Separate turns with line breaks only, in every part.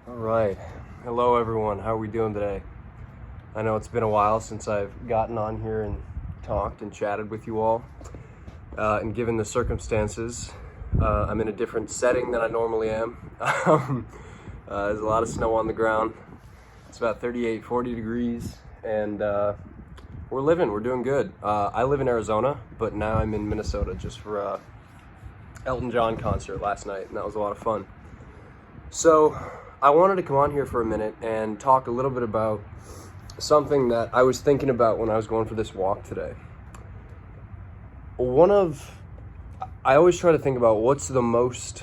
All right. Hello, everyone. How are we doing today? I know it's been a while since I've gotten on here and talked and chatted with you all. And given the circumstances, I'm in a different setting than I normally am. There's a lot of snow on the ground. It's about 38, 40 degrees, and we're doing good. I live in Arizona, but now I'm in Minnesota just for a Elton John concert last night, and that was a lot of fun. So I wanted to come on here for a minute and talk a little bit about something that I was thinking about when I was going for this walk today. I always try to think about what's the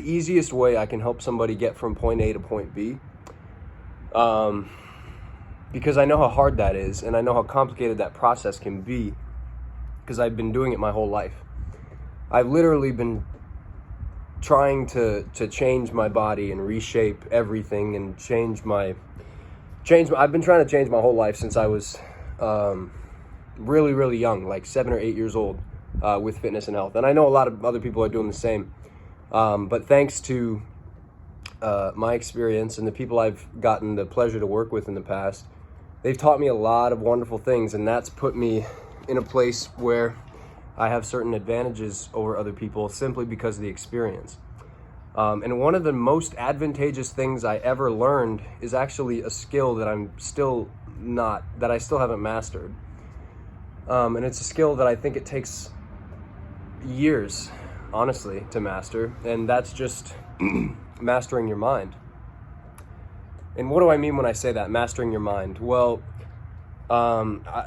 easiest way I can help somebody get from point A to point B. Because I know how hard that is, and I know how complicated that process can be, because I've been doing it my whole life. I've literally been trying to change my body and reshape everything and I've been trying to change my whole life since I was really, really young, like 7 or 8 years old, with fitness and health. And I know a lot of other people are doing the same. But thanks to my experience and the people I've gotten the pleasure to work with in the past, they've taught me a lot of wonderful things, and that's put me in a place where I have certain advantages over other people simply because of the experience. And one of the most advantageous things I ever learned is actually a skill that I still haven't mastered. And it's a skill that I think it takes years, honestly, to master, and that's just mastering your mind. And what do I mean when I say that, mastering your mind? Well,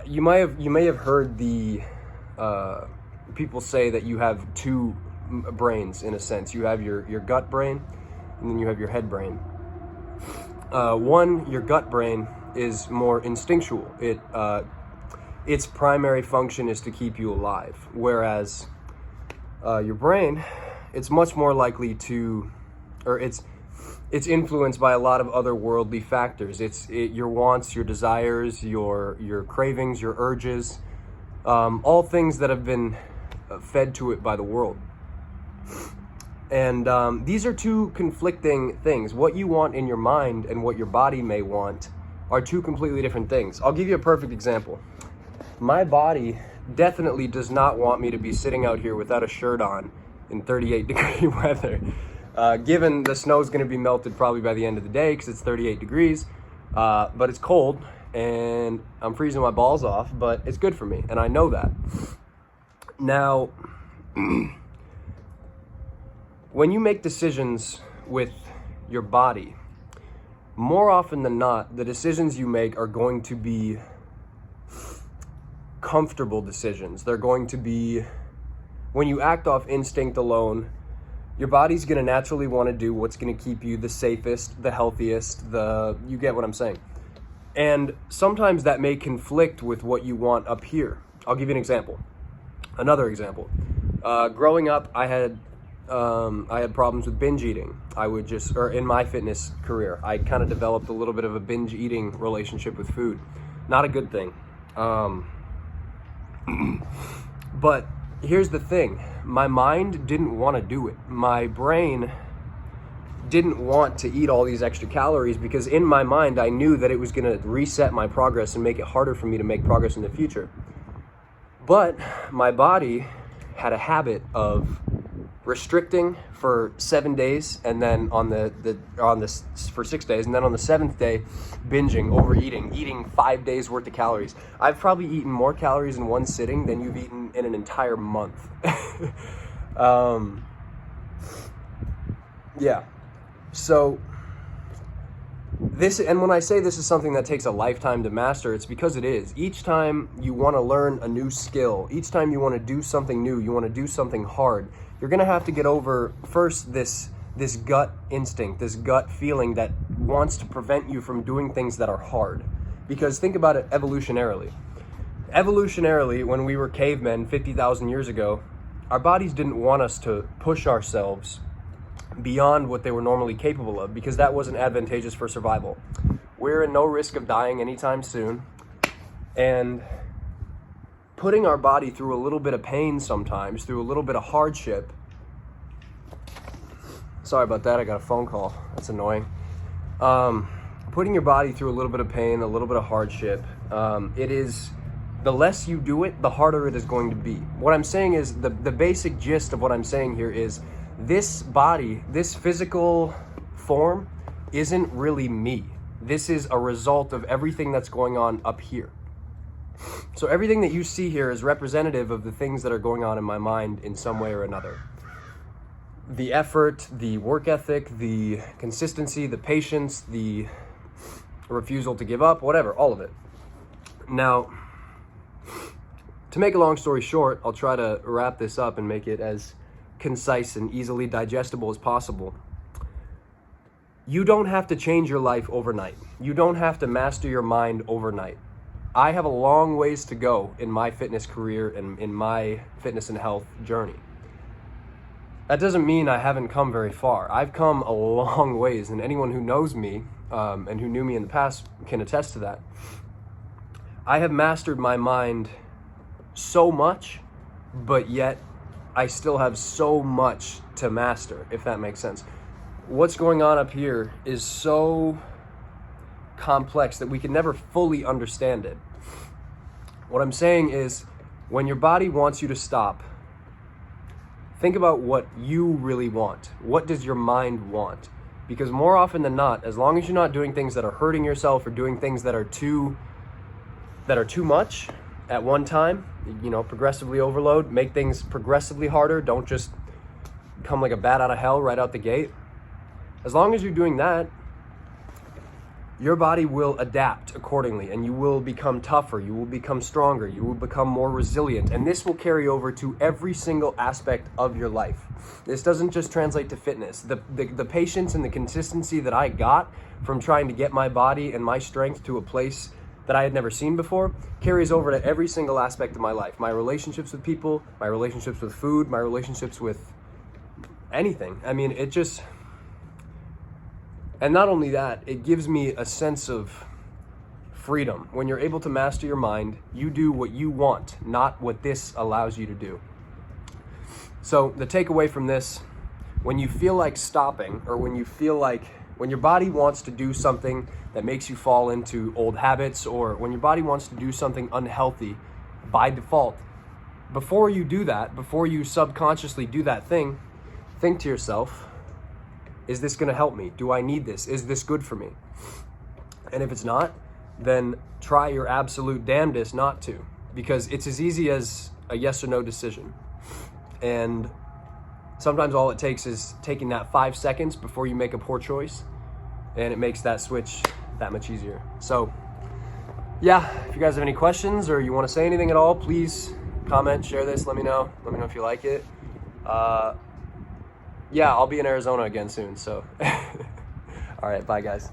you may have heard the people say that you have two brains, in a sense. You have your gut brain, and then you have your head brain. Your gut brain is more instinctual. Its primary function is to keep you alive, whereas your brain, it's much more likely to, or it's influenced by a lot of other worldly factors. Your wants, your desires, your cravings, your urges, all things that have been fed to it by the world. And these are two conflicting things. What you want in your mind and what your body may want are two completely different things. I'll give you a perfect example. My body definitely does not want me to be sitting out here without a shirt on in 38 degree weather. Given the snow's going to be melted probably by the end of the day because it's 38 degrees, but it's cold and I'm freezing my balls off, but it's good for me, and I know that. Now, when you make decisions with your body, more often than not, the decisions you make are going to be comfortable decisions. They're going to be, when you act off instinct alone, your body's going to naturally want to do what's going to keep you the safest, the healthiest, you get what I'm saying. And sometimes that may conflict with what you want up here. I'll give you an example. Another example. Growing up, I had problems with binge eating. In my fitness career, I kind of developed a little bit of a binge eating relationship with food. Not a good thing. But here's the thing. My mind didn't want to do it. My brain didn't want to eat all these extra calories because in my mind, I knew that it was going to reset my progress and make it harder for me to make progress in the future. But my body had a habit of restricting for 7 days, and then for 6 days, and then on the 7th day, binging, overeating, eating 5 days worth of calories. I've probably eaten more calories in one sitting than you've eaten in an entire month. Yeah. So and when I say this is something that takes a lifetime to master, it's because it is. Each time you want to learn a new skill, each time you want to do something new, you want to do something hard, you're going to have to get over first this gut instinct, this gut feeling that wants to prevent you from doing things that are hard. Because think about it evolutionarily. Evolutionarily, when we were cavemen 50,000 years ago, our bodies didn't want us to push ourselves beyond what they were normally capable of because that wasn't advantageous for survival. We're in no risk of dying anytime soon, and putting our body through a little bit of pain sometimes, through a little bit of hardship, Sorry about that. I got a phone call. That's annoying. Putting your body through a little bit of pain, a little bit of hardship, it is, the less you do it, the harder it is going to be. What I'm saying is, the basic gist of what I'm saying here is, this body, this physical form isn't really me. This is a result of everything that's going on up here. So everything that you see here is representative of the things that are going on in my mind in some way or another. The effort, the work ethic, the consistency, the patience, the refusal to give up, whatever, all of it. Now, to make a long story short, I'll try to wrap this up and make it as concise and easily digestible as possible. You don't have to change your life overnight. You don't have to master your mind overnight. I have a long ways to go in my fitness career and in my fitness and health journey. That doesn't mean I haven't come very far. I've come a long ways, and anyone who knows me and who knew me in the past can attest to that. I have mastered my mind so much, but yet I still have so much to master, if that makes sense. What's going on up here is so complex that we can never fully understand it. What I'm saying is, when your body wants you to stop, think about what you really want. What does your mind want? Because more often than not, as long as you're not doing things that are hurting yourself or doing things that are too much at one time, progressively overload, make things progressively harder. Don't just come like a bat out of hell right out the gate. As long as you're doing that, your body will adapt accordingly, and you will become tougher, you will become stronger, you will become more resilient, and this will carry over to every single aspect of your life. This doesn't just translate to fitness. The patience and the consistency that I got from trying to get my body and my strength to a place that I had never seen before carries over to every single aspect of my life. My relationships with people, my relationships with food, my relationships with anything. I mean, it just... And not only that, it gives me a sense of freedom. When you're able to master your mind, you do what you want, not what this allows you to do. So the takeaway from this, when you feel like stopping, or when your body wants to do something that makes you fall into old habits, or when your body wants to do something unhealthy by default, before you do that, before you subconsciously do that thing, think to yourself, is this going to help me? Do I need this? Is this good for me? And if it's not, then try your absolute damnedest not to, because it's as easy as a yes or no decision. And sometimes all it takes is taking that 5 seconds before you make a poor choice, and it makes that switch that much easier. So yeah, if you guys have any questions or you want to say anything at all, please comment, share this, let me know if you like it. Yeah, I'll be in Arizona again soon, so. All right, bye guys.